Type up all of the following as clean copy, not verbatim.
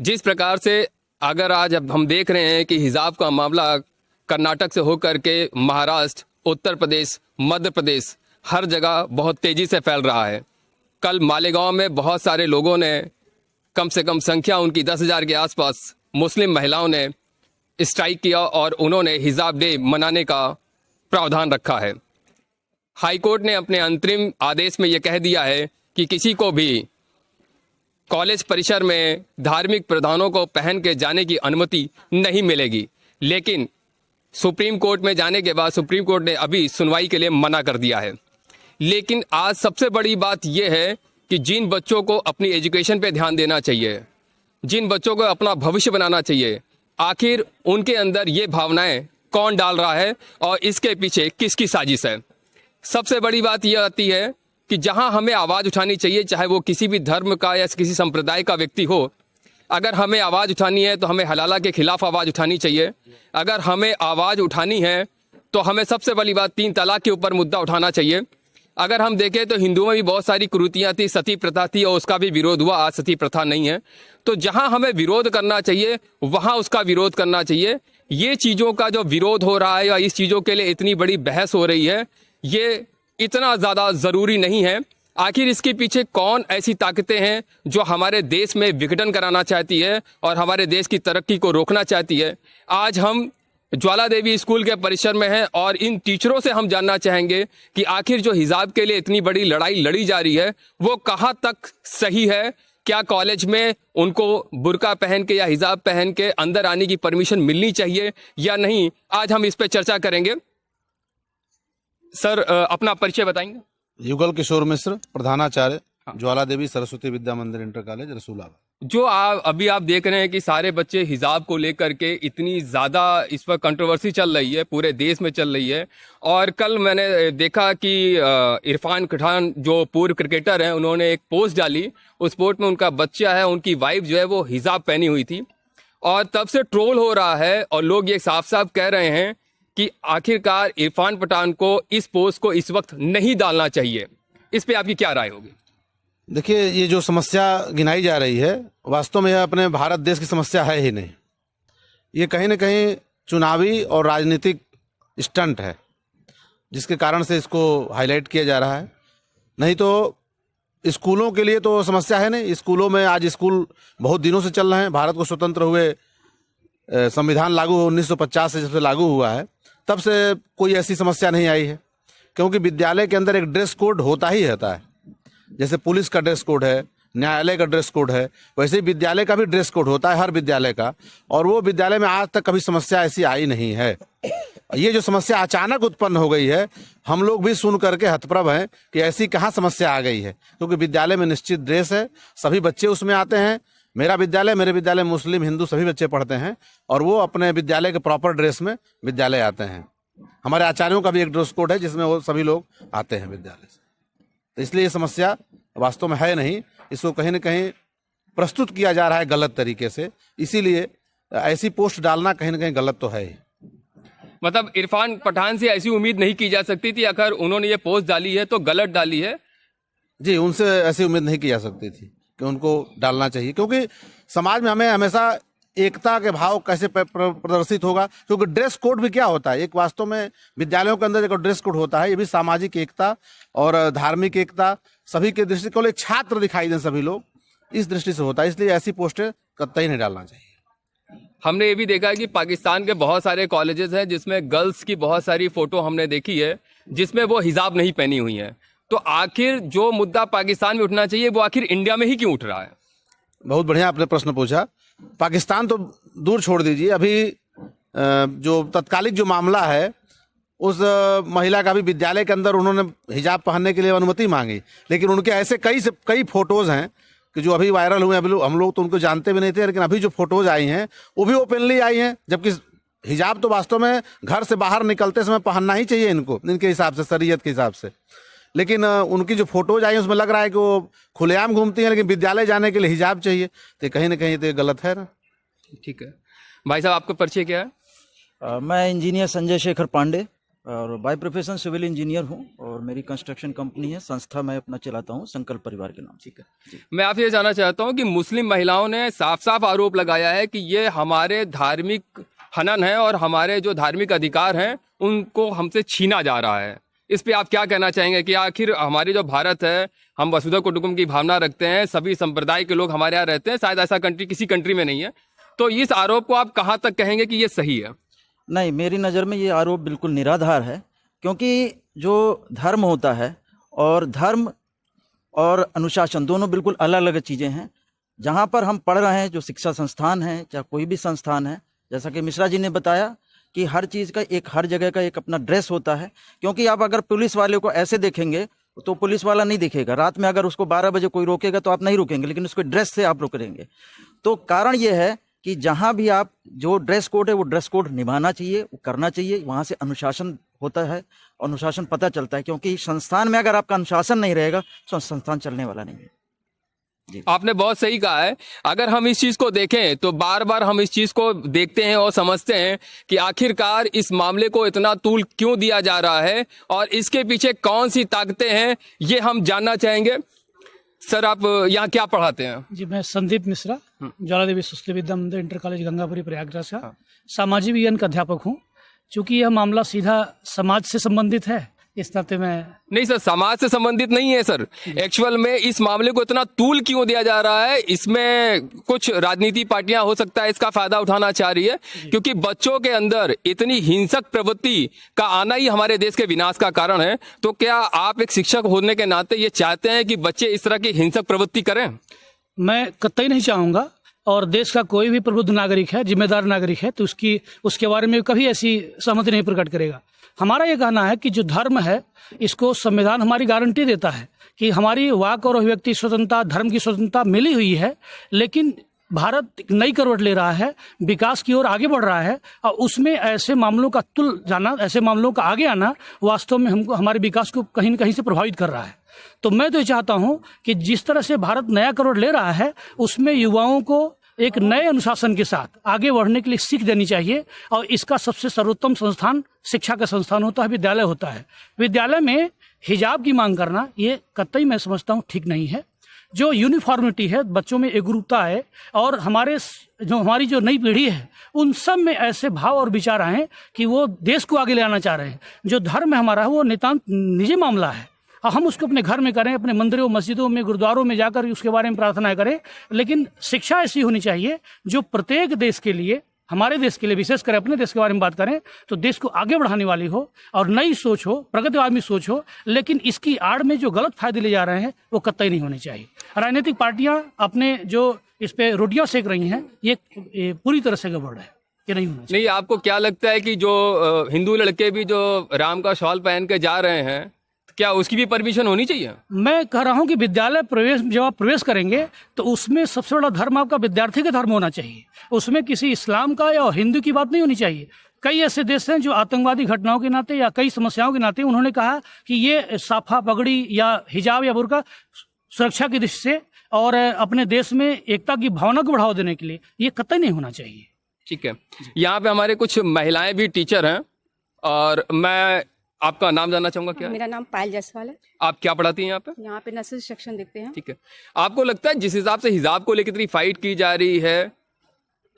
जिस प्रकार से अगर आज अब हम देख रहे हैं कि हिजाब का मामला कर्नाटक से होकर के महाराष्ट्र, उत्तर प्रदेश, मध्य प्रदेश हर जगह बहुत तेजी से फैल रहा है। कल मालेगांव में बहुत सारे लोगों ने, कम से कम संख्या उनकी 10,000 के आसपास मुस्लिम महिलाओं ने स्ट्राइक किया और उन्होंने हिजाब डे मनाने का प्रावधान रखा है। हाईकोर्ट ने अपने अंतरिम आदेश में यह कह दिया है कि किसी को भी कॉलेज परिसर में धार्मिक प्रधानों को पहन के जाने की अनुमति नहीं मिलेगी। लेकिन सुप्रीम कोर्ट में जाने के बाद सुप्रीम कोर्ट ने अभी सुनवाई के लिए मना कर दिया है। लेकिन आज सबसे बड़ी बात यह है कि जिन बच्चों को अपनी एजुकेशन पे ध्यान देना चाहिए, जिन बच्चों को अपना भविष्य बनाना चाहिए, आखिर उनके अंदर ये भावनाएं कौन डाल रहा है और इसके पीछे किसकी साजिश है। सबसे बड़ी बात यह आती है कि जहां हमें आवाज उठानी चाहिए, चाहे वो किसी भी धर्म का या किसी संप्रदाय का व्यक्ति हो, अगर हमें आवाज उठानी है तो हमें हलाला के खिलाफ आवाज उठानी चाहिए। अगर हमें आवाज उठानी है तो हमें सबसे बड़ी बात 3 तलाक के ऊपर मुद्दा उठाना चाहिए। अगर हम देखें तो हिंदुओं में भी बहुत सारी कुरीतियां थी, सती प्रथा थी और उसका भी विरोध हुआ। आज सती प्रथा नहीं है। तो जहां हमें विरोध करना चाहिए वहां उसका विरोध करना चाहिए। ये चीजों का जो विरोध हो रहा है या इस चीजों के लिए इतनी बड़ी बहस हो रही है, ये इतना ज्यादा जरूरी नहीं है। आखिर इसके पीछे कौन ऐसी ताकतें हैं जो हमारे देश में विघटन कराना चाहती है और हमारे देश की तरक्की को रोकना चाहती है। आज हम ज्वाला देवी स्कूल के परिसर में हैं और इन टीचरों से हम जानना चाहेंगे कि आखिर जो हिजाब के लिए इतनी बड़ी लड़ाई लड़ी जा रही है वो कहाँ तक सही है। क्या कॉलेज में उनको बुर्का पहन के या हिजाब पहन के अंदर आने की परमिशन मिलनी चाहिए या नहीं, आज हम इस पर चर्चा करेंगे। सर, अपना परिचय बताएंगे। युगल किशोर मिश्र, प्रधानाचार्य, ज्वाला देवी सरस्वती विद्या मंदिर इंटर कॉलेज, रसूलाबाद। जो अभी आप देख रहे हैं कि सारे बच्चे हिजाब को लेकर के इतनी ज्यादा इस पर कंट्रोवर्सी चल रही है, पूरे देश में चल रही है। और कल मैंने देखा कि इरफान पठान जो पूर्व क्रिकेटर हैं, उन्होंने एक पोस्ट डाली। उस पोस्ट में उनका बच्चा है, उनकी वाइफ जो है वो हिजाब पहनी हुई थी और तब से ट्रोल हो रहा है और लोग ये साफ साफ कह रहे हैं कि आखिरकार इरफान पठान को इस पोस्ट को इस वक्त नहीं डालना चाहिए। इस पे आपकी क्या राय होगी? देखिए, ये जो समस्या गिनाई जा रही है वास्तव में यह अपने भारत देश की समस्या है ही नहीं। ये कहीं ना कहीं चुनावी और राजनीतिक स्टंट है जिसके कारण से इसको हाईलाइट किया जा रहा है। नहीं तो स्कूलों के लिए तो समस्या है नहीं। स्कूलों में आज स्कूल बहुत दिनों से चल रहे हैं। भारत को स्वतंत्र हुए संविधान लागू 1950 से जब से लागू हुआ है तब से कोई ऐसी समस्या नहीं आई है, क्योंकि विद्यालय के अंदर एक ड्रेस कोड होता ही रहता है। जैसे पुलिस का ड्रेस कोड है, न्यायालय का ड्रेस कोड है, वैसे ही विद्यालय का भी ड्रेस कोड होता है, हर विद्यालय का। और वो विद्यालय में आज तक कभी समस्या ऐसी आई नहीं है। ये जो समस्या अचानक उत्पन्न हो गई है, हम लोग भी सुन करके हतप्रभ हैं कि ऐसी कहाँ समस्या आ गई है, क्योंकि विद्यालय में निश्चित ड्रेस है, सभी बच्चे उसमें आते हैं। मेरे विद्यालय मुस्लिम हिंदू सभी बच्चे पढ़ते हैं और वो अपने विद्यालय के प्रॉपर ड्रेस में विद्यालय आते हैं। हमारे आचार्यों का भी एक ड्रेस कोड है जिसमें वो सभी लोग आते हैं विद्यालय से। तो इसलिए ये समस्या वास्तव में है नहीं। इसको कहीं ना कहीं प्रस्तुत किया जा रहा है गलत तरीके से, इसीलिए ऐसी पोस्ट डालना कहीं ना कहीं गलत तो है ही। मतलब इरफान पठान से ऐसी उम्मीद नहीं की जा सकती थी, अगर उन्होंने ये पोस्ट डाली है तो गलत डाली है। जी, उनसे ऐसी उम्मीद नहीं की जा सकती थी कि उनको डालना चाहिए, क्योंकि समाज में हमें हमेशा एकता के भाव कैसे प्रदर्शित होगा। क्योंकि ड्रेस कोड भी क्या होता है, एक वास्तव में विद्यालयों के अंदर एक ड्रेस कोड होता है, ये भी सामाजिक एकता और धार्मिक एकता सभी के दृष्टि केवल एक छात्र दिखाई दें सभी लोग, इस दृष्टि से होता है। इसलिए ऐसी पोस्टें कतई नहीं डालना चाहिए। हमने ये भी देखा है कि पाकिस्तान के बहुत सारे कॉलेजेस हैं जिसमें गर्ल्स की बहुत सारी फोटो हमने देखी है जिसमें वो हिजाब नहीं पहनी हुई है। तो आखिर जो मुद्दा पाकिस्तान में उठना चाहिए वो आखिर इंडिया में ही क्यों उठ रहा है? बहुत बढ़िया आपने प्रश्न पूछा। पाकिस्तान तो दूर छोड़ दीजिए, अभी जो तत्कालिक जो मामला है उस महिला का भी विद्यालय के अंदर उन्होंने हिजाब पहनने के लिए अनुमति मांगी, लेकिन उनके ऐसे कई फोटोज हैं कि जो अभी वायरल हुए। अभी हम लोग तो उनको जानते भी नहीं थे, लेकिन अभी जो फोटोज आई हैं वो भी ओपनली आई हैं। जबकि हिजाब तो वास्तव में घर से बाहर निकलते समय पहनना ही चाहिए इनको, इनके हिसाब से, शरीयत के हिसाब से। लेकिन उनकी जो फोटोज आई उसमें लग रहा है कि वो खुलेआम घूमती हैं, लेकिन विद्यालय जाने के लिए हिजाब चाहिए। तो कहीं ना कहीं तो गलत है ना। ठीक है भाई साहब, आपका परिचय क्या है? मैं इंजीनियर संजय शेखर पांडे, और बाय प्रोफेशन सिविल इंजीनियर हूँ और मेरी कंस्ट्रक्शन कंपनी है, संस्था मैं अपना चलाता हूँ संकल्प परिवार के नाम। ठीक है। मैं आपसे ये जानना चाहता हूँ कि मुस्लिम महिलाओं ने साफ साफ आरोप लगाया है कि ये हमारे धार्मिक हनन है और हमारे जो धार्मिक अधिकार हैं उनको हमसे छीना जा रहा है। इस पे आप क्या कहना चाहेंगे कि आखिर हमारी जो भारत है, हम वसुधा कुटुंबकम की भावना रखते हैं, सभी संप्रदाय के लोग हमारे यहाँ रहते हैं, शायद ऐसा किसी कंट्री में नहीं है, तो इस आरोप को आप कहाँ तक कहेंगे कि ये सही है? नहीं, मेरी नज़र में ये आरोप बिल्कुल निराधार है, क्योंकि जो धर्म होता है और धर्म और अनुशासन दोनों बिल्कुल अलग अलग चीज़ें हैं। जहाँ पर हम पढ़ रहे हैं, जो शिक्षा संस्थान है, चाहे कोई भी संस्थान है, जैसा कि मिश्रा जी ने बताया कि हर चीज़ का हर जगह का एक अपना ड्रेस होता है। क्योंकि आप अगर पुलिस वाले को ऐसे देखेंगे तो पुलिस वाला नहीं दिखेगा, रात में अगर उसको 12 बजे कोई रोकेगा तो आप नहीं रोकेंगे, लेकिन उसके ड्रेस से आप रोक देंगे। तो कारण ये है कि जहाँ भी आप जो ड्रेस कोड है वो ड्रेस कोड निभाना चाहिए, वो करना चाहिए, वहाँ से अनुशासन होता है, अनुशासन पता चलता है। क्योंकि संस्थान में अगर आपका अनुशासन नहीं रहेगा तो संस्थान चलने वाला नहीं है। आपने बहुत सही कहा है। अगर हम इस चीज को देखें तो बार बार हम इस चीज को देखते हैं और समझते हैं कि आखिरकार इस मामले को इतना तूल क्यों दिया जा रहा है और इसके पीछे कौन सी ताकतें हैं, ये हम जानना चाहेंगे। सर, आप यहाँ क्या पढ़ाते हैं? जी, मैं संदीप मिश्रा, ज्वाला देवी सुस्ती विद्या मंदिर इंटर कॉलेज गंगापुरी प्रयागराज का सामाजिक विज्ञान का अध्यापक हूँ। चूंकि यह मामला सीधा समाज से संबंधित है, इस नाते मैं नहीं सर, समाज से संबंधित नहीं है सर। एक्चुअल में इस मामले को इतना तूल क्यों दिया जा रहा है, इसमें कुछ राजनीति पार्टियां हो सकता है इसका फायदा उठाना चाह रही है, क्योंकि बच्चों के अंदर इतनी हिंसक प्रवृत्ति का आना ही हमारे देश के विनाश का कारण है। तो क्या आप एक शिक्षक होने के नाते ये चाहते हैं कि बच्चे इस तरह की हिंसक प्रवृत्ति करें? मैं कतई नहीं चाहूँगा, और देश का कोई भी प्रबुद्ध नागरिक है, जिम्मेदार नागरिक है, तो उसके बारे में कभी ऐसी सहमति नहीं प्रकट करेगा। हमारा ये कहना है कि जो धर्म है, इसको संविधान हमारी गारंटी देता है कि हमारी वाक और अभिव्यक्ति स्वतंत्रता, धर्म की स्वतंत्रता मिली हुई है। लेकिन भारत नई करवट ले रहा है, विकास की ओर आगे बढ़ रहा है, और उसमें ऐसे मामलों का तुल जाना, ऐसे मामलों का आगे आना वास्तव में हमको, हमारे विकास को कहीं न कहीं से प्रभावित कर रहा है। तो मैं तो ये चाहता हूँ कि जिस तरह से भारत नया करवट ले रहा है, उसमें युवाओं को एक नए अनुशासन के साथ आगे बढ़ने के लिए सीख देनी चाहिए। और इसका सबसे सर्वोत्तम संस्थान शिक्षा का संस्थान होता है, विद्यालय होता है। विद्यालय में हिजाब की मांग करना ये कतई मैं समझता हूँ ठीक नहीं है। जो यूनिफॉर्मिटी है, बच्चों में एकरूपता है, और हमारी जो नई पीढ़ी है उन सब में ऐसे भाव और विचार आए कि वो देश को आगे ले आना चाह रहे हैं। जो धर्म हमारा है वो नितांत निजी मामला है, और हम उसको अपने घर में करें, अपने मंदिरों, मस्जिदों में, गुरुद्वारों में जाकर उसके बारे में प्रार्थना करें। लेकिन शिक्षा ऐसी होनी चाहिए जो प्रत्येक देश के लिए, हमारे देश के लिए विशेषकर अपने देश के बारे में बात करें तो देश को आगे बढ़ाने वाली हो और नई सोच हो, प्रगतिवादी सोच हो। लेकिन इसकी आड़ में जो गलत फायदे ले जा रहे हैं वो कतई नहीं होने चाहिए। राजनीतिक पार्टियां अपने जो इस पे रोटियां सेक रही हैं, ये पूरी तरह से गड़बड़ है, ये नहीं होना चाहिए। नहीं, आपको क्या लगता है कि जो हिंदू लड़के भी जो राम का शॉल पहन के जा रहे हैं, क्या उसकी भी परमिशन होनी चाहिए? मैं कह रहा हूं कि विद्यालय प्रवेश, जब आप प्रवेश करेंगे तो उसमें सबसे बड़ा धर्म आपका विद्यार्थी का धर्म होना चाहिए। उसमें किसी इस्लाम का या हिंदू की बात नहीं होनी चाहिए। कई ऐसे देश हैं जो आतंकवादी घटनाओं के नाते या कई समस्याओं के नाते उन्होंने कहा कि ये साफा, पगड़ी या हिजाब या बुर्का सुरक्षा की दृष्टि से और अपने देश में एकता की भावना को बढ़ावा देने के लिए, ये कतई नहीं होना चाहिए। ठीक है, यहाँ पे हमारे कुछ महिलाएं भी टीचर हैं, और मैं आपका नाम जानना चाहूंगा। क्या? मेरा नाम पायल जायसवाल है। आप क्या पढ़ाती हैं यहाँ पे? यहाँ पे नर्सरी सेक्शन देखते हैं। ठीक है, आपको लगता है जिस हिसाब से हिजाब को लेकर इतनी फाइट की जा रही है,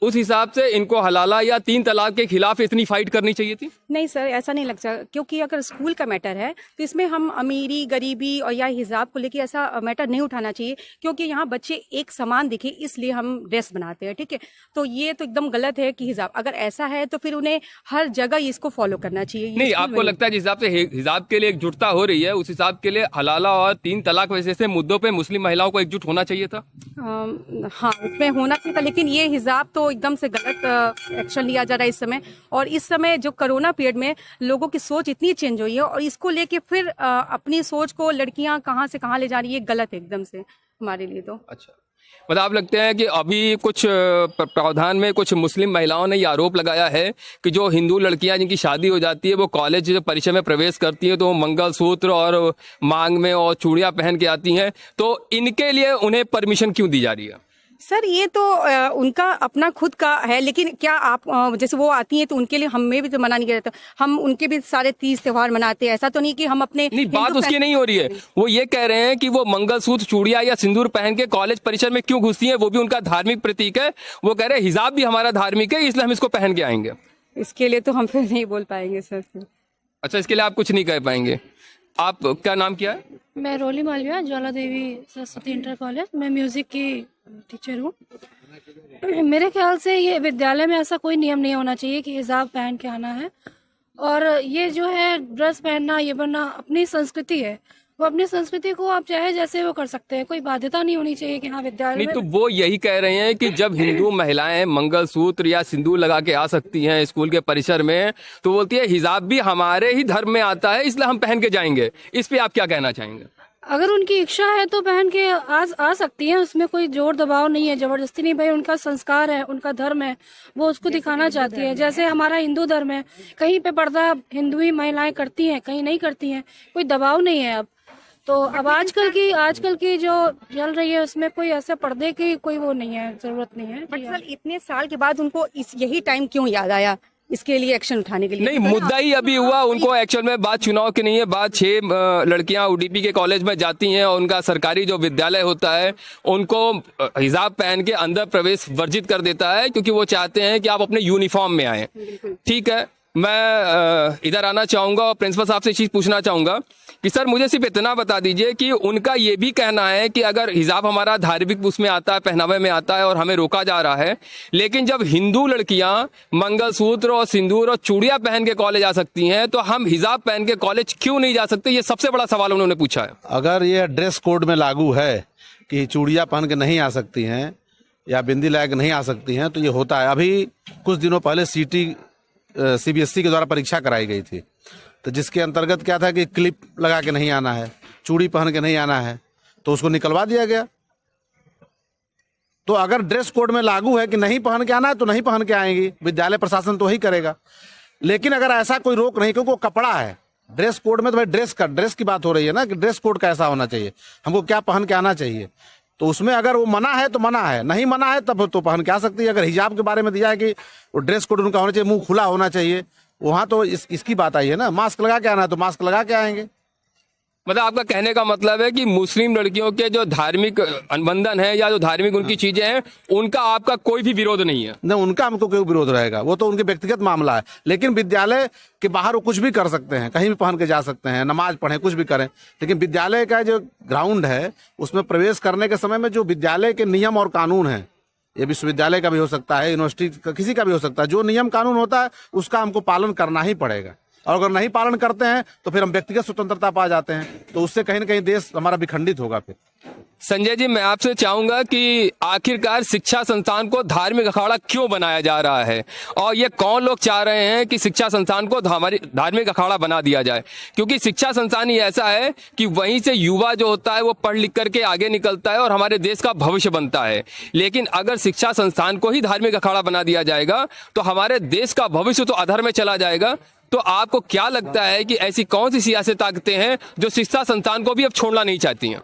उस हिसाब से इनको हलाला या 3 तलाक के खिलाफ इतनी फाइट करनी चाहिए थी? नहीं सर, ऐसा नहीं लगता, क्योंकि अगर स्कूल का मैटर है तो इसमें हम अमीरी, गरीबी और या हिजाब को लेके ऐसा मैटर नहीं उठाना चाहिए, क्योंकि यहाँ बच्चे एक समान दिखे इसलिए हम ड्रेस बनाते हैं। ठीक है, तो ये तो एकदम गलत है कि हिजाब अगर ऐसा है तो फिर उन्हें हर जगह इसको फॉलो करना चाहिए। नहीं, आपको लगता है जिस हिसाब से हिजाब के लिए एकजुटता हो रही है, उस हिसाब के लिए हलाला और 3 तलाक जैसे मुद्दों पे मुस्लिम महिलाओं को एकजुट होना चाहिए था? हाँ, उसमें होना चाहिए था, लेकिन ये हिजाब तो एकदम से गलत एक्शन लिया जा रहा है इस समय। और इस समय जो कोरोना पीरियड में लोगों की सोच इतनी चेंज हुई है, और इसको लेके फिर अपनी सोच को लड़कियां कहां से कहां ले जा रही है, गलत है एकदम से हमारे लिए तो। अच्छा, मतलब आप लगते हैं कि अभी कुछ प्रावधान में कुछ मुस्लिम महिलाओं ने ये आरोप लगाया है कि जो हिंदू लड़कियां जिनकी शादी हो जाती है वो कॉलेज परिचय में प्रवेश करती है तो मंगलसूत्र और मांग में और चूड़ियां पहन के आती हैं, तो इनके लिए उन्हें परमिशन क्यों दी जा रही है? सर ये तो उनका अपना खुद का है, लेकिन क्या आप जैसे वो आती हैं तो उनके लिए हमें भी तो मना नहीं किया जाता, हम उनके भी सारे 30 त्योहार मनाते हैं। ऐसा तो नहीं कि हम अपने नहीं, बात उसकी नहीं हो रही है। वो ये कह रहे हैं कि वो मंगलसूत्र, चूड़िया या सिंदूर पहन के कॉलेज परिसर में क्यों घुसती हैं, वो भी उनका धार्मिक प्रतीक है। वो कह रहे हैं हिजाब भी हमारा धार्मिक है, इसलिए हम इसको पहन के आएंगे। इसके लिए तो हम फिर नहीं बोल पाएंगे सर। अच्छा, इसके लिए आप कुछ नहीं कह पाएंगे। आप क्या नाम किया है? मैं रोली मालविया, ज्वाला देवी सरस्वती इंटर कॉलेज में म्यूजिक की टीचर हूँ। मेरे ख्याल से ये विद्यालय में ऐसा कोई नियम नहीं होना चाहिए कि हिजाब पहन के आना है। और ये जो है ड्रेस पहनना, ये बनना अपनी संस्कृति है, वो अपनी संस्कृति को आप चाहे जैसे वो कर सकते हैं, कोई बाध्यता नहीं होनी चाहिए कि हाँ विद्यालय नहीं, में। तो वो यही कह रहे हैं कि जब हिंदू महिलाएं मंगलसूत्र या सिंदूर लगा के आ सकती हैं स्कूल के परिसर में, तो बोलती है हिजाब भी हमारे ही धर्म में आता है, इसलिए हम पहन के जाएंगे। इस पे आप क्या कहना चाहेंगे? अगर उनकी इच्छा है तो पहन के आ सकती हैं, उसमें कोई जोर दबाव नहीं है, जबरदस्ती नहीं। भाई उनका संस्कार है, उनका धर्म है, वो उसको दिखाना चाहती है। जैसे हमारा हिंदू धर्म है, कहीं पे पर्दा हिंदू ही महिलाएं करती हैं, कहीं नहीं करती हैं, कोई दबाव नहीं है। अब अब आजकल की जो चल रही है उसमें कोई ऐसे पर्दे की कोई वो नहीं है, जरूरत नहीं है। बट सर इतने साल के बाद उनको यही टाइम क्यों याद आया इसके लिए एक्शन उठाने के लिए? नहीं, मुद्दा ही अभी हुआ। उनको एक्चुअल में बात चुनाव की नहीं है, बात 6 लड़कियां UDP के कॉलेज में जाती हैं और उनका सरकारी जो विद्यालय होता है उनको हिजाब पहन के अंदर प्रवेश वर्जित कर देता है, क्योंकि वो चाहते हैं कि आप अपने यूनिफॉर्म में आए। ठीक है, मैं इधर आना चाहूंगा और प्रिंसिपल साहब से एक चीज पूछना चाहूंगा कि सर मुझे सिर्फ इतना बता दीजिए कि उनका ये भी कहना है कि अगर हिजाब हमारा धार्मिक उसमें आता है, पहनावे में आता है और हमें रोका जा रहा है, लेकिन जब हिंदू लड़कियां मंगलसूत्र और सिंदूर और चूड़ियां पहन के कॉलेज आ सकती हैं, तो हम हिजाब पहन के कॉलेज क्यों नहीं जा सकते? ये सबसे बड़ा सवाल उन्होंने पूछा है। अगर ये ड्रेस कोड में लागू है कि चूड़ियाँ पहन के नहीं आ सकती हैं या बिंदी लगा के नहीं आ सकती हैं, तो ये होता है। अभी कुछ दिनों पहले CBSE के द्वारा परीक्षा कराई गई थी, तो जिसके अंतर्गत क्या था कि क्लिप लगा के नहीं आना है, चूड़ी पहन के नहीं आना है, तो उसको निकलवा दिया गया। तो अगर ड्रेस कोड में लागू है कि नहीं पहन के आना है तो नहीं पहन के आएंगी, विद्यालय प्रशासन तो वही करेगा। लेकिन अगर ऐसा कोई रोक नहीं, क्योंकि वो कपड़ा है, ड्रेस कोड में तो भाई ड्रेस की बात हो रही है ना, कि ड्रेस कोड कैसा होना चाहिए, हमको क्या पहन के आना चाहिए। तो उसमें अगर वो मना है तो मना है, नहीं मना है तब तो पहन के आ सकती है। अगर हिजाब के बारे में दिया है कि वो ड्रेस कोड उनका होना चाहिए, मुंह खुला होना चाहिए, वहां तो इसकी बात आई है ना, मास्क लगा के आना है तो मास्क लगा के आएंगे। मतलब आपका कहने का मतलब है कि मुस्लिम लड़कियों के जो धार्मिक अनुबंधन है या जो धार्मिक उनकी चीजें हैं, उनका आपका कोई भी विरोध नहीं है? नहीं, उनका हमको कोई विरोध रहेगा, वो तो उनके व्यक्तिगत मामला है। लेकिन विद्यालय के बाहर वो कुछ भी कर सकते हैं, कहीं भी पहन के जा सकते हैं, नमाज पढ़ें, कुछ भी करें। लेकिन विद्यालय का जो ग्राउंड है उसमें प्रवेश करने के समय में जो विद्यालय के नियम और कानून है, ये विश्वविद्यालय का भी हो सकता है, यूनिवर्सिटी का, किसी का भी हो सकता है, जो नियम कानून होता है उसका हमको पालन करना ही पड़ेगा। और अगर नहीं पालन करते हैं तो फिर हम व्यक्तिगत स्वतंत्रता पा जाते हैं, तो उससे कहीं ना कहीं देश हमारा विखंडित होगा। फिर संजय जी, मैं आपसे चाहूंगा कि आखिरकार शिक्षा संस्थान को धार्मिक अखाड़ा क्यों बनाया जा रहा है, और ये कौन लोग चाह रहे हैं कि शिक्षा संस्थान को धार्मिक अखाड़ा बना दिया जाए? क्योंकि शिक्षा संस्थान ही ऐसा है कि वहीं से युवा जो होता है वो पढ़ लिख करके आगे निकलता है और हमारे देश का भविष्य बनता है। लेकिन अगर शिक्षा संस्थान को ही धार्मिक अखाड़ा बना दिया जाएगा तो हमारे देश का भविष्य तो अधर में चला जाएगा। तो आपको क्या लगता है कि ऐसी कौन सी सियासी ताकतें हैं जो शिक्षा संस्थान को भी अब छोड़ना नहीं चाहती हैं?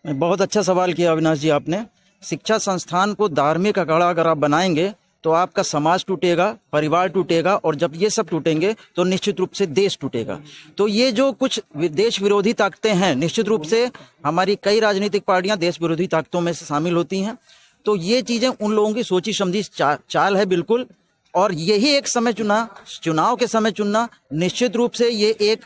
बहुत अच्छा सवाल किया अविनाश जी आपने। शिक्षा संस्थान को धार्मिक अखाड़ा अगर आप बनाएंगे तो आपका समाज टूटेगा, परिवार टूटेगा, और जब ये सब टूटेंगे तो निश्चित रूप से देश टूटेगा। तो ये जो कुछ देश विरोधी ताकतें हैं, निश्चित रूप से हमारी कई राजनीतिक पार्टियां देश विरोधी ताकतों में से शामिल होती हैं। तो ये चीजें उन लोगों की सोची समझी चाल है बिल्कुल। और यही एक समय चुनाव के समय चुनना, निश्चित रूप से ये एक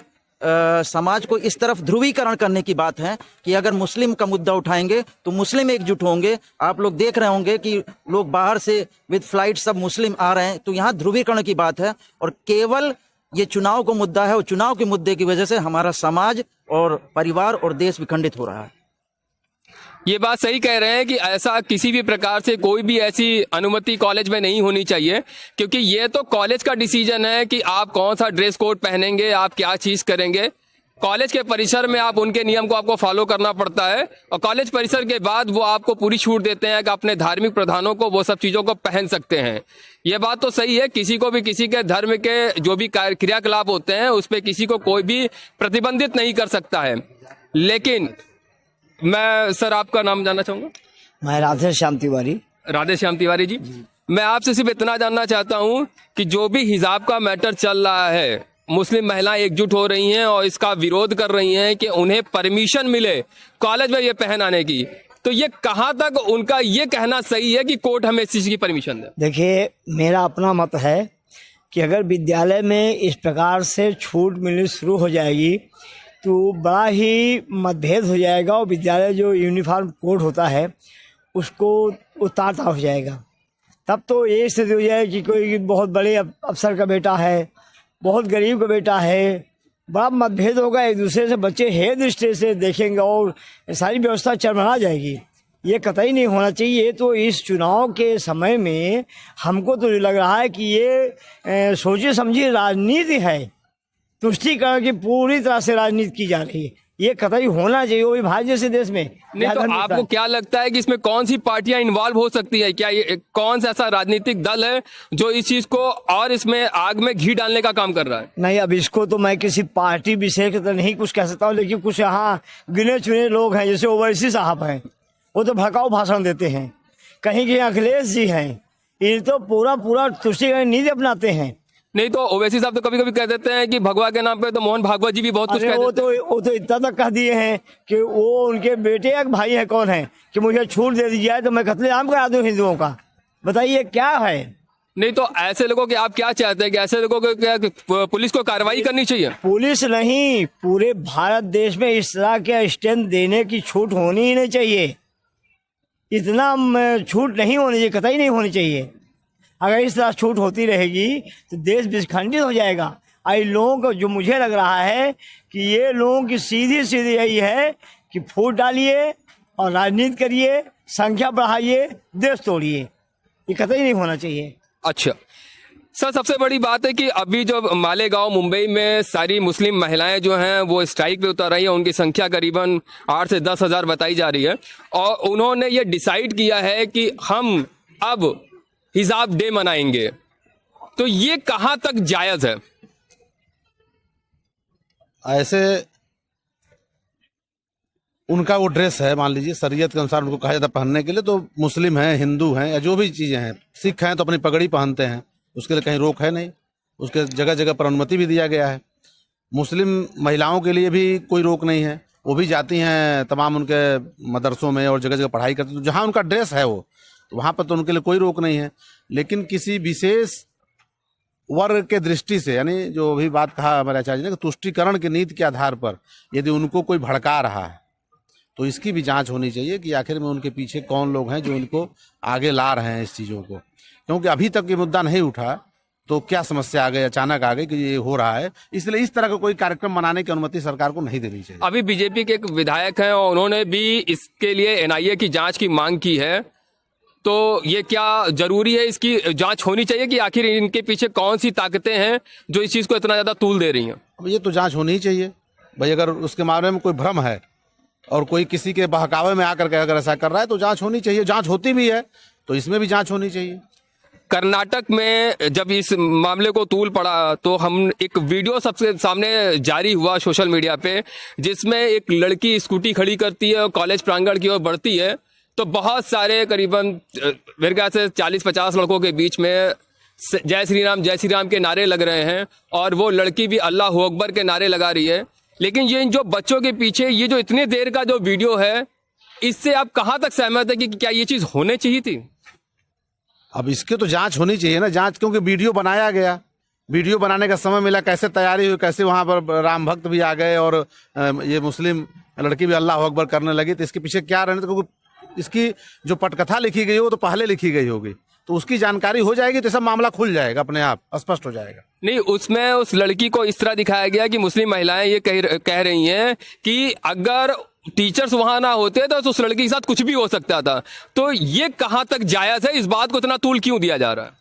समाज को इस तरफ ध्रुवीकरण करने की बात है कि अगर मुस्लिम का मुद्दा उठाएंगे तो मुस्लिम एकजुट होंगे। आप लोग देख रहे होंगे कि लोग बाहर से विद फ्लाइट सब मुस्लिम आ रहे हैं, तो यहाँ ध्रुवीकरण की बात है। और केवल ये चुनाव को मुद्दा है और चुनाव के मुद्दे की वजह से हमारा समाज और परिवार और देश विखंडित हो रहा है। ये बात सही कह रहे हैं कि ऐसा किसी भी प्रकार से कोई भी ऐसी अनुमति कॉलेज में नहीं होनी चाहिए, क्योंकि ये तो कॉलेज का डिसीजन है कि आप कौन सा ड्रेस कोड पहनेंगे, आप क्या चीज करेंगे। कॉलेज के परिसर में आप उनके नियम को आपको फॉलो करना पड़ता है, और कॉलेज परिसर के बाद वो आपको पूरी छूट देते हैं कि अपने धार्मिक प्रधानों को वो सब चीजों को पहन सकते हैं। ये बात तो सही है, किसी को भी किसी के धर्म के जो भी क्रियाकलाप होते हैं उस पर किसी को कोई भी प्रतिबंधित नहीं कर सकता है। लेकिन मैं सर आपका नाम जानना चाहूंगा। मैं राधे श्याम तिवारी। राधे श्याम तिवारी जी, मैं आपसे सिर्फ इतना जानना चाहता हूं कि जो भी हिजाब का मैटर चल रहा है, मुस्लिम महिलाएं एकजुट हो रही हैं और इसका विरोध कर रही हैं कि उन्हें परमिशन मिले कॉलेज में ये पहनाने की, तो ये कहां तक उनका ये कहना सही है कि कोर्ट हमें इस चीज की परमिशन दे? देखिए, मेरा अपना मत है कि अगर विद्यालय में इस प्रकार से छूट मिलनी शुरू हो जाएगी तो बड़ा ही मतभेद हो जाएगा और विद्यालय जो यूनिफॉर्म कोड होता है उसको उतारता हो जाएगा। तब तो ये स्थिति हो जाए कि कोई बहुत बड़े अफसर का बेटा है, बहुत गरीब का बेटा है, बड़ा मतभेद होगा, एक दूसरे से बच्चे हे दृष्टि से देखेंगे और सारी व्यवस्था चरमरा जाएगी। ये कतई नहीं होना चाहिए। ये तो इस चुनाव के समय में हमको तो लग रहा है कि ये सोची समझी राजनीति है, तुष्टीकरण की पूरी तरह से राजनीति की जा रही है। ये कतई होना चाहिए, वो भी भारत जैसे देश में। नहीं तो आपको क्या लगता है कि इसमें कौन सी पार्टियां इन्वॉल्व हो सकती है? क्या ये कौन सा ऐसा राजनीतिक दल है जो इस चीज को और इसमें आग में घी डालने का काम कर रहा है? नहीं, अब इसको तो मैं किसी पार्टी विशेष तो नहीं कुछ कह सकता हूँ, लेकिन कुछ यहाँ गिने चुने लोग हैं, जैसे ओवैसी साहब हैं, वो तो भड़काऊ भाषण देते हैं। कहीं के अखिलेश जी हैं, ये तो पूरा तुष्टीकरण नीति अपनाते हैं। नहीं तो ओवैसी साहब तो कभी कभी कह देते हैं कि भगवा के नाम पे तो मोहन भागवत जी भी बहुत कुछ कहते हैं। वो तो इतना तक कह दिए हैं कि वो उनके बेटे या भाई है कौन है कि मुझे छूट दे दी जाए तो मैं कत्लेआम करा दूं हिंदुओं का। बताइए क्या है? नहीं तो ऐसे लोगों के आप क्या चाहते हैं कि ऐसे लोगों को क्या पुलिस को कार्रवाई करनी चाहिए? पुलिस नहीं, पूरे भारत देश में इस तरह के स्टैंड देने की छूट होनी ही नहीं चाहिए। इतना छूट नहीं होनी चाहिए, कतई नहीं होनी चाहिए। अगर इस तरह छूट होती रहेगी तो देश विखंडित हो जाएगा। आई लोगों को जो मुझे लग रहा है कि ये लोगों की सीधी यही है कि फूट डालिए और राजनीति करिए, संख्या बढ़ाइए, देश तोड़िए। ये कतई नहीं होना चाहिए। अच्छा सर, सबसे बड़ी बात है कि अभी जो मालेगांव मुंबई में सारी मुस्लिम महिलाएं जो हैं वो स्ट्राइक पे उतर रही है, उनकी संख्या करीबन 8 से 10 हजार बताई जा रही है और उन्होंने ये डिसाइड किया है कि हम अब हिजाब डे मनाएंगे। तो ये कहां तक जायज है? ऐसे उनका वो ड्रेस है, मान लीजिए शरीयत के अनुसार उनको कहा जाता है पहनने के लिए, तो मुस्लिम हैं, हिंदू हैं या जो भी चीजें हैं, सिख हैं तो अपनी पगड़ी पहनते हैं, उसके लिए कहीं रोक है नहीं, उसके जगह जगह पर अनुमति भी दिया गया है। मुस्लिम महिलाओं के लिए भी कोई रोक नहीं है, वो भी जाती हैं तमाम उनके मदरसों में और जगह जगह पढ़ाई करती हैं। तो जहाँ उनका ड्रेस है वो, तो वहाँ पर तो उनके लिए कोई रोक नहीं है। लेकिन किसी विशेष वर्ग के दृष्टि से, यानी जो अभी बात कहा हमारे आचार्य ने कि तुष्टीकरण की नीति के आधार पर यदि उनको कोई भड़का रहा है तो इसकी भी जांच होनी चाहिए कि आखिर में उनके पीछे कौन लोग हैं जो इनको आगे ला रहे हैं इस चीज़ों को। क्योंकि अभी तक ये मुद्दा नहीं उठा तो क्या समस्या आ गई, अचानक आ गई कि ये हो रहा है। इसलिए इस तरह का कोई कार्यक्रम मनाने की अनुमति सरकार को नहीं देनी चाहिए। अभी बीजेपी के एक विधायक हैं और उन्होंने भी इसके लिए एनआईए की जांच की मांग की है, तो ये क्या जरूरी है, इसकी जांच होनी चाहिए कि आखिर इनके पीछे कौन सी ताकतें हैं जो इस चीज को इतना ज्यादा तूल दे रही हैं? अब ये तो जांच होनी ही चाहिए भाई। अगर उसके बारे में कोई भ्रम है और कोई किसी के बहकावे में आकर के अगर ऐसा कर रहा है तो जांच होनी चाहिए। जांच होती भी है तो इसमें भी जांच होनी चाहिए। कर्नाटक में जब इस मामले को तूल पड़ा तो हम एक वीडियो सबसे सामने जारी हुआ सोशल मीडिया पे, जिसमें एक लड़की स्कूटी खड़ी करती है और कॉलेज प्रांगण की ओर बढ़ती है, तो बहुत सारे करीबन मेरे ख्याल से 40-50 लड़कों के बीच में जय श्री राम के नारे लग रहे हैं और वो लड़की भी अल्लाह अकबर के नारे लगा रही है। लेकिन ये जो बच्चों के पीछे ये जो इतनी देर का जो वीडियो है, इससे आप कहां तक सहमत है कि क्या ये चीज होनी चाहिए थी? अब इसके तो जांच होनी चाहिए ना, जांच, क्योंकि वीडियो बनाया गया, वीडियो बनाने का समय मिला, कैसे तैयारी हुई, कैसे वहां पर राम भक्त भी आ गए और ये मुस्लिम लड़की भी अल्लाह अकबर करने लगी, तो इसके पीछे क्या रहने, तो इसकी जो पटकथा लिखी गई वो तो पहले लिखी गई होगी, तो उसकी जानकारी हो जाएगी तो सब मामला खुल जाएगा, अपने आप स्पष्ट हो जाएगा। नहीं, उसमें उस लड़की को इस तरह दिखाया गया कि मुस्लिम महिलाएं ये कह रही हैं कि अगर टीचर्स वहां ना होते तो उस लड़की के साथ कुछ भी हो सकता था। तो ये कहां तक जायज है? इस बात को इतना तूल क्यों दिया जा रहा है?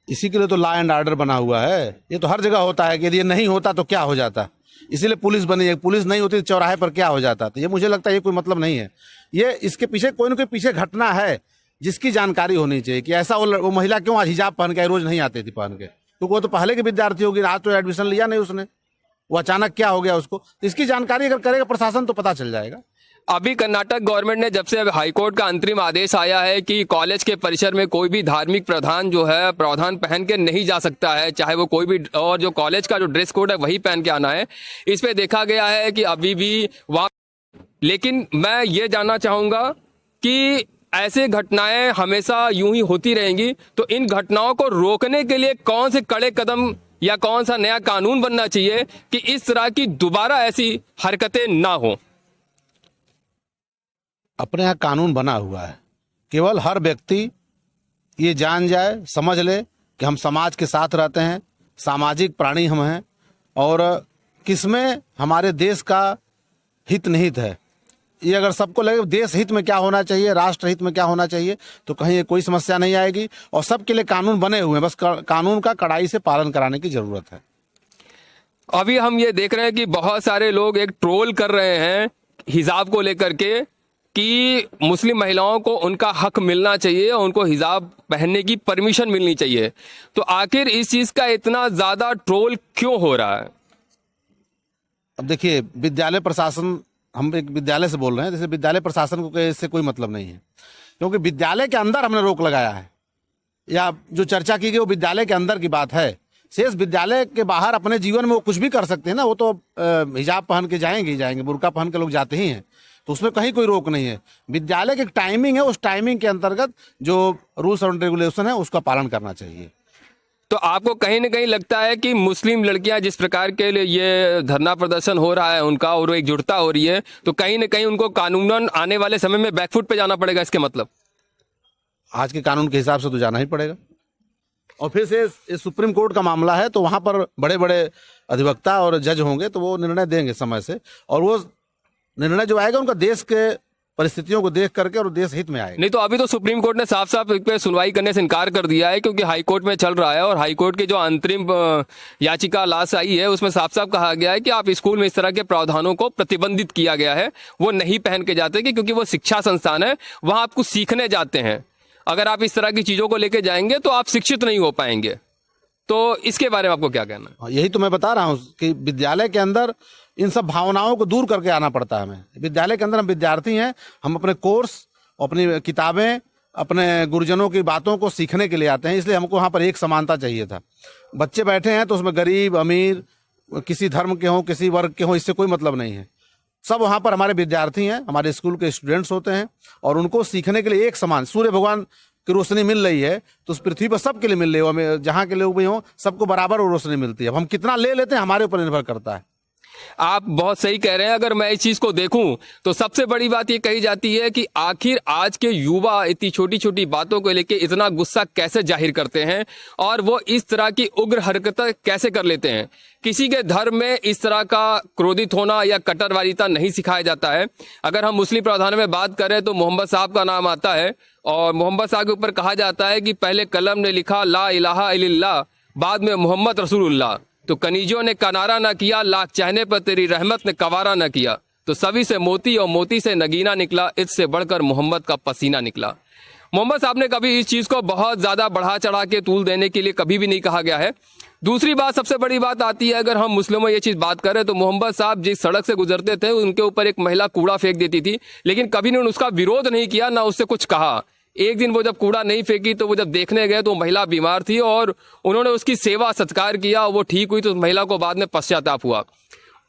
इसी के लिए तो लॉ एंड ऑर्डर बना हुआ है। ये तो हर जगह होता है कि यदि ये नहीं होता तो क्या हो जाता, इसीलिए पुलिस बनी है। पुलिस नहीं होती तो चौराहे पर क्या हो जाता। तो ये मुझे लगता है ये कोई मतलब नहीं है। ये इसके पीछे कोई ना कोई पीछे घटना है जिसकी जानकारी होनी चाहिए कि ऐसा वो महिला क्यों आज हिजाब पहन के, रोज नहीं आती थी पहन के, क्योंकि वो तो पहले की विद्यार्थी होगी, आज तो एडमिशन लिया नहीं उसने, वो अचानक क्या हो गया उसको। इसकी जानकारी अगर करेगा प्रशासन तो पता चल जाएगा। अभी कर्नाटक गवर्नमेंट ने जब से हाईकोर्ट का अंतरिम आदेश आया है कि कॉलेज के परिसर में कोई भी धार्मिक प्रावधान जो है प्रावधान पहन के नहीं जा सकता है, चाहे वो कोई भी, और जो कॉलेज का जो ड्रेस कोड है वही पहन के आना है, इस पे देखा गया है कि अभी भी वहाँ। लेकिन मैं ये जानना चाहूँगा कि ऐसे घटनाएं हमेशा यूं ही होती रहेंगी, तो इन घटनाओं को रोकने के लिए कौन से कड़े कदम या कौन सा नया कानून बनना चाहिए कि इस तरह की दोबारा ऐसी हरकतें ना हो? अपने यहाँ कानून बना हुआ है, केवल हर व्यक्ति ये जान जाए, समझ ले कि हम समाज के साथ रहते हैं, सामाजिक प्राणी हम हैं, और किसमें हमारे देश का हित निहित है। ये अगर सबको लगे देश हित में क्या होना चाहिए, राष्ट्र हित में क्या होना चाहिए, तो कहीं कोई समस्या नहीं आएगी। और सबके लिए कानून बने हुए हैं, बस कानून का कड़ाई से पालन कराने की जरूरत है। अभी हम ये देख रहे हैं कि बहुत सारे लोग एक ट्रोल कर रहे हैं हिजाब को लेकर के कि मुस्लिम महिलाओं को उनका हक मिलना चाहिए और उनको हिजाब पहनने की परमिशन मिलनी चाहिए। तो आखिर इस चीज का इतना ज्यादा ट्रोल क्यों हो रहा है? अब देखिए, विद्यालय प्रशासन, हम एक विद्यालय से बोल रहे हैं, जैसे विद्यालय प्रशासन को इससे कोई मतलब नहीं है, क्योंकि विद्यालय के अंदर हमने रोक लगाया है, या जो चर्चा की गई वो विद्यालय के अंदर की बात है। शेष विद्यालय के बाहर अपने जीवन में वो कुछ भी कर सकते हैं ना, वो तो हिजाब पहन के जाएंगे ही जाएंगे, बुर्का पहन के लोग जाते ही हैं, तो उसमें कहीं कोई रोक नहीं है। विद्यालय की एक टाइमिंग है, उस टाइमिंग के अंतर्गत जो रूल्स एंड रेगुलेशन है उसका पालन करना चाहिए। तो आपको कहीं ना कहीं लगता है कि मुस्लिम लड़कियां जिस प्रकार के लिए ये धरना प्रदर्शन हो रहा है उनका, और एकजुटता हो रही है, तो कहीं ना कहीं उनको कानूनन आने वाले समय में बैकफुट पे जाना पड़ेगा? इसके मतलब आज के कानून के हिसाब से तो जाना ही पड़ेगा। और फिर से सुप्रीम कोर्ट का मामला है, तो वहां पर बड़े बड़े अधिवक्ता और जज होंगे, तो वो निर्णय देंगे समय से, और वो निर्णय जो आएगा उनका देश के परिस्थितियों को देख करके और देश हित में आएगा। नहीं तो अभी तो सुप्रीम कोर्ट ने साफ साफ इस पे सुनवाई करने से इनकार कर दिया है, क्योंकि हाई कोर्ट में चल रहा है, और हाई कोर्ट की जो अंतरिम याचिका लास्ट आई है उसमें साफ साफ कहा गया है कि आप स्कूल में इस तरह के प्रावधानों को प्रतिबंधित किया गया है, वो नहीं पहन के जाते, कि क्योंकि वो शिक्षा संस्थान है, वहां आप कुछ सीखने जाते हैं। अगर आप इस तरह की चीजों को लेके जाएंगे तो आप शिक्षित नहीं हो पाएंगे। तो इसके बारे में आपको क्या कहना है? यही तो मैं बता रहा हूँ कि विद्यालय के अंदर इन सब भावनाओं को दूर करके आना पड़ता है हमें। विद्यालय के अंदर हम विद्यार्थी हैं, हम अपने कोर्स, अपनी किताबें, अपने गुरुजनों की बातों को सीखने के लिए आते हैं, इसलिए हमको वहाँ पर एक समानता चाहिए था। बच्चे बैठे हैं तो उसमें गरीब अमीर, किसी धर्म के हों, किसी वर्ग के हों, इससे कोई मतलब नहीं है। सब वहाँ पर हमारे विद्यार्थी हैं, हमारे स्कूल के स्टूडेंट्स होते हैं, और उनको सीखने के लिए एक समान सूर्य भगवान की रोशनी मिल रही है, तो उस पृथ्वी पर सबके लिए मिल रही है। हमें जहाँ के लोग भी हों, सबको बराबर रोशनी मिलती है। अब हम कितना ले लेते हैं हमारे ऊपर निर्भर करता है। आप बहुत सही कह रहे हैं। अगर मैं इस चीज को देखूं तो सबसे बड़ी बात ये कही जाती है कि आखिर आज के युवा इतनी छोटी छोटी बातों को लेके इतना गुस्सा कैसे जाहिर करते हैं, और वो इस तरह की उग्र हरकतें कैसे कर लेते हैं। किसी के धर्म में इस तरह का क्रोधित होना या कट्टरवादिता नहीं सिखाया जाता है। अगर हम मुस्लिम प्रावधान में बात करें तो मोहम्मद साहब का नाम आता है, और मोहम्मद साहब के ऊपर कहा जाता है कि पहले कलम ने लिखा ला इलाहा इल्लल्लाह, बाद में मोहम्मद रसूलुल्लाह। तो कनीजों ने कनारा न किया, लाख चाहने पर तेरी रहमत ने कवारा न किया। तो सभी से मोती और मोती से नगीना निकला, इससे बढ़कर मोहम्मद का पसीना निकला। मोहम्मद साहब ने कभी इस चीज को बहुत ज्यादा बढ़ा चढ़ा के तूल देने के लिए कभी भी नहीं कहा गया है। दूसरी बात, सबसे बड़ी बात आती है, अगर हम मुस्लिमों ये चीज बात करें तो मोहम्मद साहब जिस सड़क से गुजरते थे उनके ऊपर एक महिला कूड़ा फेंक देती थी, लेकिन कभी ने उसका विरोध नहीं किया, ना उससे कुछ कहा। एक दिन वो जब कूड़ा नहीं फेंकी तो वो जब देखने गए तो महिला बीमार थी, और उन्होंने उसकी सेवा सत्कार किया, वो ठीक हुई, तो उस महिला को बाद में पश्चाताप हुआ।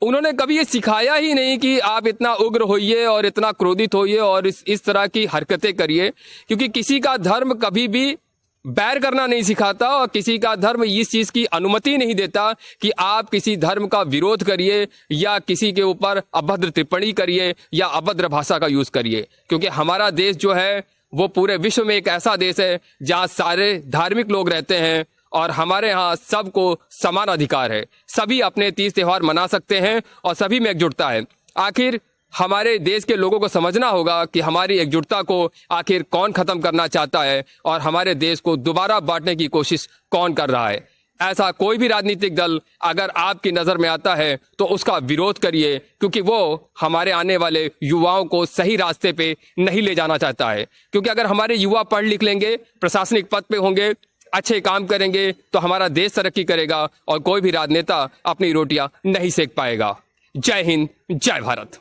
उन्होंने कभी ये सिखाया ही नहीं कि आप इतना उग्र होइए और इतना क्रोधित होइए और इस तरह की हरकतें करिए, क्योंकि किसी का धर्म कभी भी बैर करना नहीं सिखाता, और किसी का धर्म इस चीज की अनुमति नहीं देता कि आप किसी धर्म का विरोध करिए या किसी के ऊपर अभद्र टिप्पणी करिए या अभद्र भाषा का यूज करिए। क्योंकि हमारा देश जो है वो पूरे विश्व में एक ऐसा देश है जहां सारे धार्मिक लोग रहते हैं, और हमारे यहाँ सबको समान अधिकार है। सभी अपने तीज त्योहार मना सकते हैं और सभी में एकजुटता है। आखिर हमारे देश के लोगों को समझना होगा कि हमारी एकजुटता को आखिर कौन खत्म करना चाहता है, और हमारे देश को दोबारा बांटने की कोशिश कौन कर रहा है। ऐसा कोई भी राजनीतिक दल अगर आपकी नजर में आता है तो उसका विरोध करिए, क्योंकि वो हमारे आने वाले युवाओं को सही रास्ते पे नहीं ले जाना चाहता है। क्योंकि अगर हमारे युवा पढ़ लिख लेंगे, प्रशासनिक पद पे होंगे, अच्छे काम करेंगे, तो हमारा देश तरक्की करेगा और कोई भी राजनेता अपनी रोटियां नहीं सेक पाएगा। जय हिंद, जय भारत।